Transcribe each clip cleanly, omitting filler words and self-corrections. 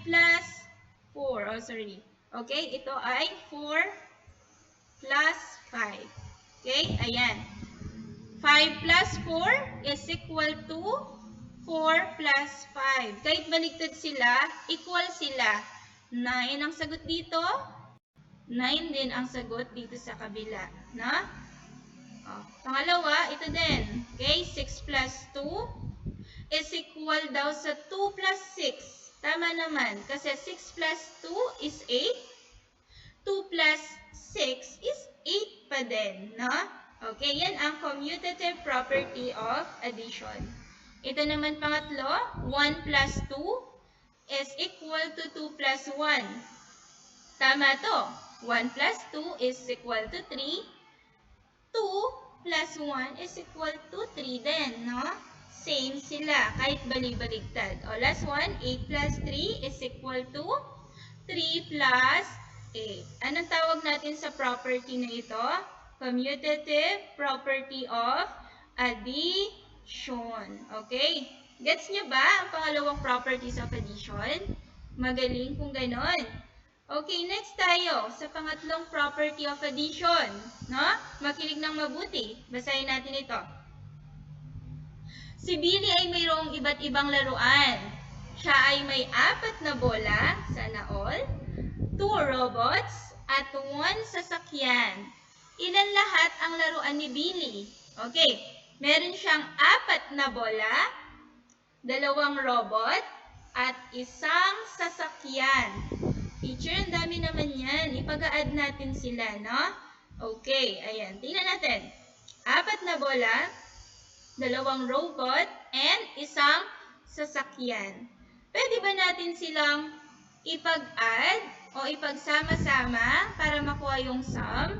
plus 4. Oh, sorry. Okay, ito ay 4 plus 5. Okay, ayan. 5 plus 4 is equal to 4 plus 5. Kahit baliktad sila, equal sila. 9 ang sagot dito. 9 din ang sagot dito sa kabila. No? Oh, pangalawa, ito din. Okay, 6 plus 2 is equal daw sa 2 plus 6. Tama naman, kasi 6 plus 2 is 8. 2 plus 6 is 8 pa din, no? Okay, yan ang commutative property of addition. Ito naman pangatlo, 1 plus 2 is equal to 2 plus 1. Tama to. 1 plus 2 is equal to 3. 2 plus 1 is equal to 3 din, no? Same sila, kahit bali-baligtad. O, last one, 8 plus 3 is equal to 3 plus 8. Anong tawag natin sa property na ito? Commutative property of addition. Okay? Gets nyo ba ang pangalawang properties of addition? Magaling kung ganon. Okay, next tayo sa pangatlong property of addition. No? Makinig ng mabuti. Basahin natin ito. Si Billy ay mayroong iba't ibang laruan. Siya ay may 4 na bola, sana all, 2 robots, at 1 sasakyan. Ilan lahat ang laruan ni Billy? Okay, meron siyang 4 na bola, 2 robot, at 1 sasakyan. Teacher, ang dami naman yan. Ipag-a-add natin sila, no? Okay, ayan. Tingnan natin. 4 na bola, 2 robot, and 1 sasakyan. Pwede ba natin silang ipag-add o ipagsama-sama para makuha yung sum?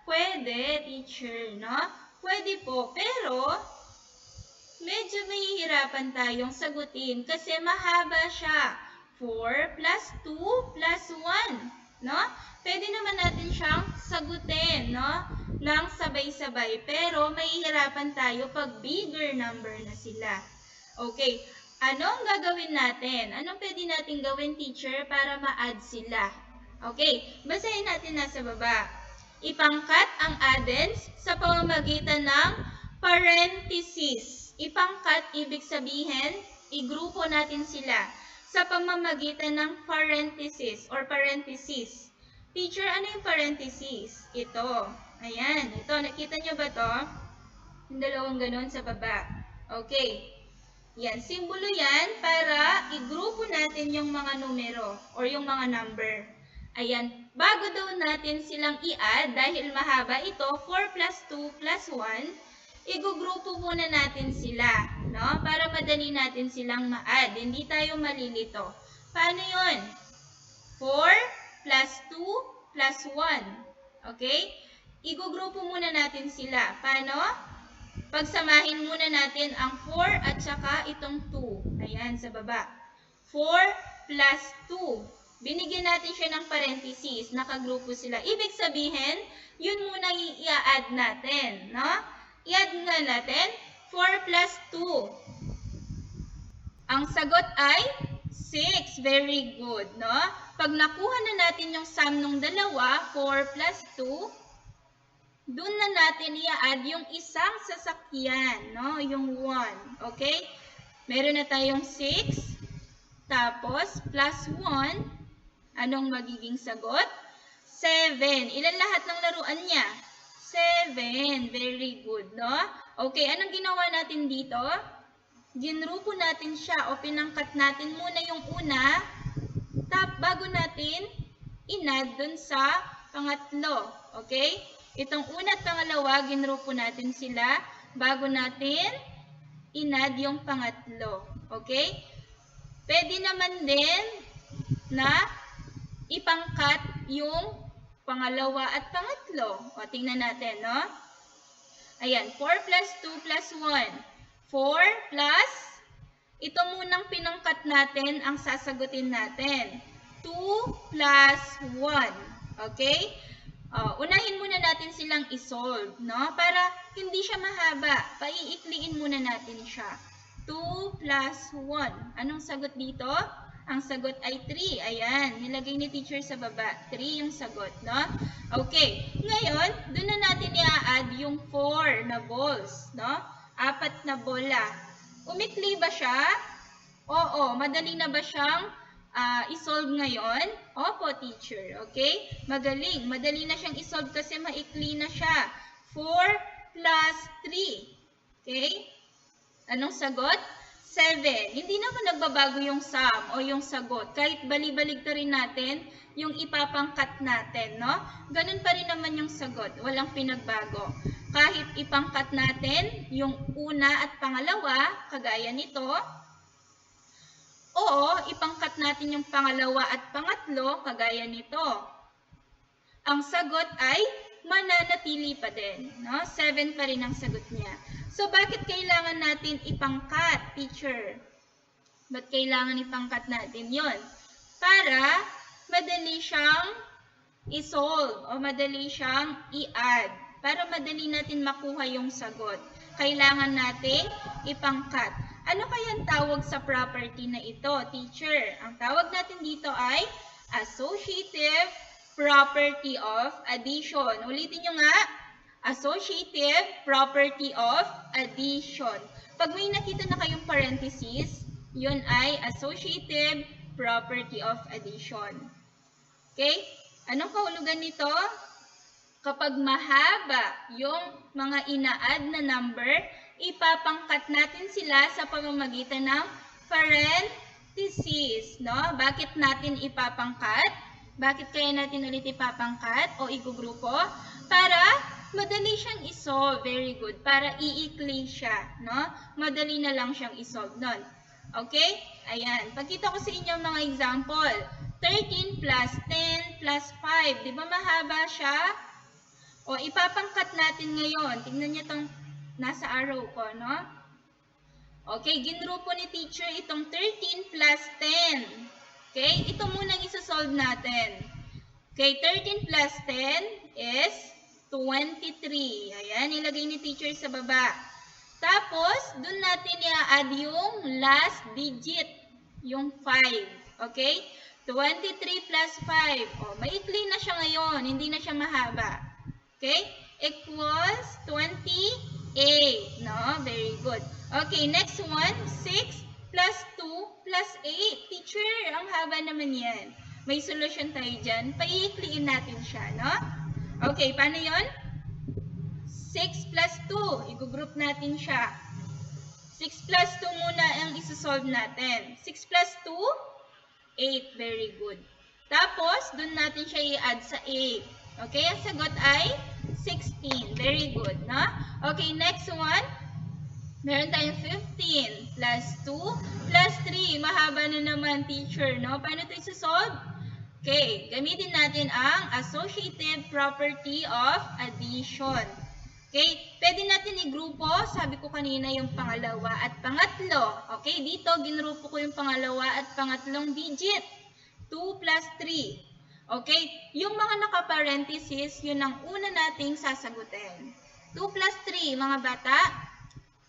Pwede, teacher, no? Pwede po, pero medyo mahihirapan tayong sagutin kasi mahaba siya. 4 plus 2 plus 1, no? Pwede naman natin siyang sagutin, no? Nang sabay-sabay, pero mahihirapan tayo pag bigger number na sila. Okay, anong gagawin natin? Anong pwede natin gawin, teacher, para ma-add sila? Okay, basahin natin nasa baba. Ipangkat ang addends sa pamamagitan ng parenthesis. Ipangkat, ibig sabihin, igrupo natin sila sa pamamagitan ng parenthesis or parenthesis. Teacher, ano yung parenthesis? Ito. Ayan. Ito. Nakita nyo ba to? Yung dalawang ganun sa baba. Okay. Yan. Simbolo yan para igrupo natin yung mga numero or yung mga number. Ayan. Bago daw natin silang i-add, dahil mahaba ito, 4 plus 2 plus 1, igugrupo muna natin sila, no? Para madali natin silang ma-add. Hindi tayo malilito. Paano yun? 4 plus 2 plus 1. Okay? Igugrupo muna natin sila. Paano? Pagsamahin muna natin ang 4 at saka itong 2. Ayan, sa baba. 4 plus 2. Binigyan natin siya ng parenthesis. Nakagrupo sila. Ibig sabihin, yun muna i-add natin. No? I-add nga natin 4 plus 2. Ang sagot ay 6. Very good. No? Pag nakuha na natin yung sum ng dalawa, 4 plus 2, doon na natin i-add yung isang sasakyan, no? Yung 1. Okay? Meron na tayong 6. Tapos, plus 1. Anong magiging sagot? 7. Ilan lahat ng laruan niya? 7. Very good, no? Okay, anong ginawa natin dito? Ginrupo natin siya o pinangkat natin muna yung una. Bago natin in-add dun sa pangatlo. Okay? Itong una at pangalawa, ginrupo natin sila bago natin in-add yung pangatlo. Okay? Pwede naman din na ipangkat yung pangalawa at pangatlo. O, tingnan natin, no? Ayan, 4 plus 2 plus 1. 4 plus, ito munang pinangkat natin ang sasagutin natin. 2 plus 1. Okay? Unahin muna natin silang isolve, no? Para hindi siya mahaba. Paiikliin muna natin siya. 2 plus 1. Anong sagot dito? Ang sagot ay 3. Ayan, nilagay ni teacher sa baba. 3 yung sagot, no? Okay, ngayon, doon na natin i-add yung 4 na balls, no? 4 na bola. Umikli ba siya? Oo, madali na ba siyang isolve ngayon? Opo, teacher. Okay? Magaling. Madali na siyang isolve kasi maikli na siya. 4 plus 3. Okay? Anong sagot? 7. Hindi naman nagbabago yung sum o yung sagot. Kahit bali-balig ta rin natin yung ipapangkat natin, no? Ganun pa rin naman yung sagot. Walang pinagbago. Kahit ipangkat natin yung una at pangalawa, kagaya nito, o ipangkat natin yung pangalawa at pangatlo, kagaya nito. Ang sagot ay mananatili pa din, no? 7 pa rin ang sagot niya. So, bakit kailangan natin ipangkat, teacher? Ba't kailangan ipangkat natin yon? Para madali siyang isolve o madali siyang i-add. Para madali natin makuha yung sagot. Kailangan nating ipangkat. Ano kaya ang tawag sa property na ito, teacher? Ang tawag natin dito ay associative property of addition. Ulitin nyo nga. Associative property of addition. Pag may nakita na kayong parenthesis, yun ay associative property of addition. Okay? Anong kahulugan nito? Kapag mahaba yung mga ina-add na number, ipapangkat natin sila sa pamamagitan ng parenthesis. No? Bakit natin ipapangkat? Bakit kaya natin ulit ipapangkat o igugrupo? Para madali siyang isolve. Very good. Para iikli siya. No? Madali na lang siyang isolve nun. Okay? Ayan. Pagkita ko sa inyo mga example. 13 plus 10 plus 5. Di ba mahaba siya? O ipapangkat natin ngayon. Tingnan niyo itong nasa arrow ko. No? Okay. Ginrupo ni teacher itong 13 plus 10. Okay? Ito munang isa-solve natin. Okay. 13 plus 10 is 23. Ayan, ilagay ni teacher sa baba. Tapos, dun natin i-add yung last digit, yung 5. Okay? 23 plus 5. O, maikli na siya ngayon, hindi na siya mahaba. Okay? Equals 28. No? Very good. Okay, next one, 6 plus 2 plus 8. Teacher, ang haba naman yan. May solusyon tayo dyan. Paiikliin natin siya, no? Okay, paano yun? 6 plus 2. I-group natin siya. 6 plus 2 muna ang isa-solve natin. 6 plus 2, 8. Very good. Tapos, dun natin siya i-add sa 8. Okay, ang sagot ay 16. Very good, no? Okay, next one. Meron tayong 15 plus 2 plus 3. Mahaba na naman, teacher, no? Paano ito isa-solve? Okay, gamitin natin ang associative property of addition. Okay, pwede natin i-grupo, sabi ko kanina yung pangalawa at pangatlo. Okay, dito ginrupo ko yung pangalawa at pangatlong digit. 2 plus 3. Okay, yung mga naka-parenthesis, yun ang una nating sasagutin. 2 plus 3, mga bata,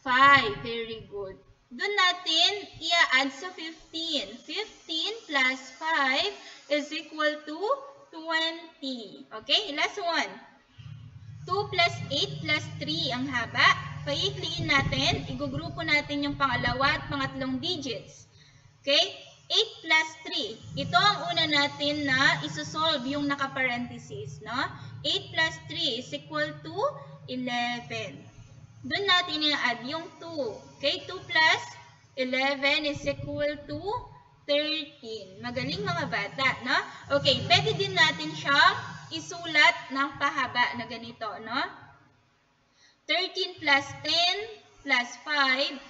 5. Very good. Doon natin i-add sa 15. 15 plus 5 is equal to 20. Okay, last one. 2 plus 8 plus 3 ang haba. Paikliin natin, igugrupo natin yung pangalawa at pangatlong digits. Okay, 8 plus 3. Ito ang una natin na isosolve yung naka-parenthesis. No? 8 plus 3 is equal to 11. Doon natin i-add yung 2. Okay, 2 plus 11 is equal to 13. Magaling mga bata, no? Okay, pwede din natin siyang isulat ng pahaba na ganito, no? 13 plus 10 plus 5,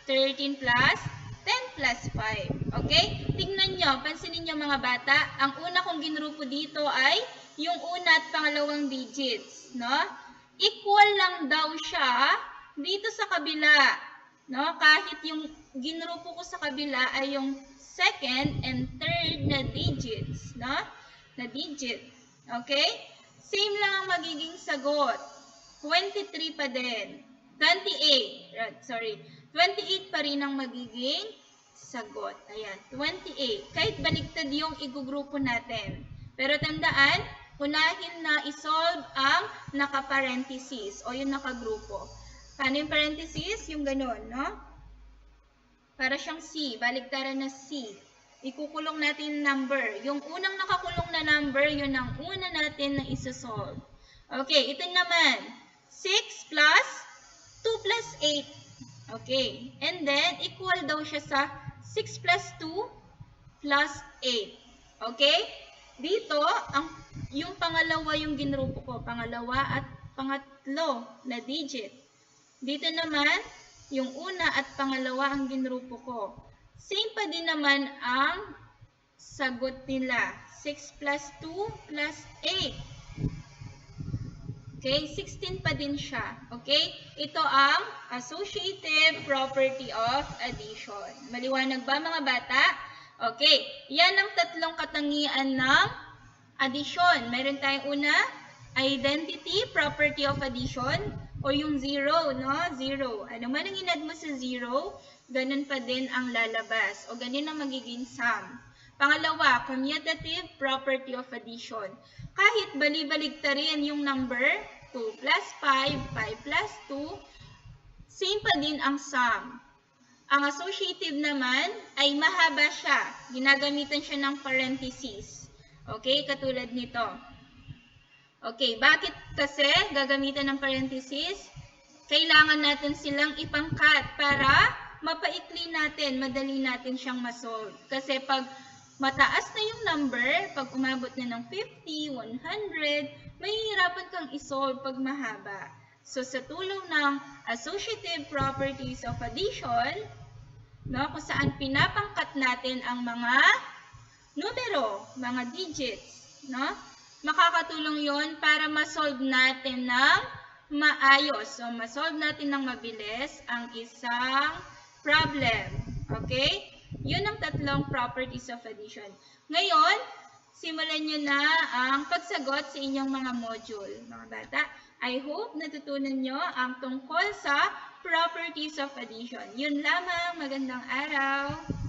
13 plus 10 plus 5. Okay? Tingnan nyo, pansinin nyo mga bata, ang una kong ginrupo dito ay yung una at pangalawang digits, no? Equal lang daw siya dito sa kabila, no? Kahit yung ginrupo ko sa kabila ay yung second and third na digits, no? Na digit. Okay? Same lang ang magiging sagot. 23 pa din. 28 pa rin ang magiging sagot. Ayan, 28. Kahit baliktad yung igugrupo natin. Pero tandaan, unahin na isolve ang naka-parenthesis o yung nakagrupo. Paano yung parenthesis? Yung ganun, no? Para siyang C, baliktaran na C. Ikukulong natin number. Yung unang nakakulong na number, yun ang una natin na isa-solve. Okay, ito naman. 6 plus 2 plus 8. Okay, and then equal daw siya sa 6 plus 2 plus 8. Okay? Dito, yung pangalawa yung ginrupo ko. Pangalawa at pangatlo na digit. Dito naman, yung una at pangalawa ang ginrupo ko. Same pa din naman ang sagot nila. 6 plus 2 plus 8. Okay, 16 pa din siya. Okay? Ito ang associative property of addition. Maliwanag ba mga bata? Okay, yan ang tatlong katangian ng addition. Meron tayong una, identity property of addition, o yung zero, no? Zero. Ano man ang inad mo sa zero, ganun pa din ang lalabas. O ganun ang magiging sum. Pangalawa, commutative property of addition. Kahit bali-baligtarin yung number, 2 plus 5, 5 plus 2, same pa din ang sum. Ang associative naman ay mahaba siya. Ginagamitan siya ng parentheses. Okay, katulad nito. Okay, bakit kasi gagamitan ng parentheses? Kailangan natin silang ipangkat para mapaikli natin, madali natin siyang masolve. Kasi pag mataas na yung number, pag umabot na ng 50, 100, mahihirapan kang isolve pag mahaba. So, sa tulong ng associative properties of addition, no, kung saan pinapangkat natin ang mga numero, mga digits, no, makakatulong yon para masolve natin ng maayos. So, masolve natin ng mabilis ang isang problem. Okay? Yun ang tatlong properties of addition. Ngayon, simulan nyo na ang pagsagot sa inyong mga module. Mga bata, I hope natutunan nyo ang tungkol sa properties of addition. Yun lamang. Magandang araw!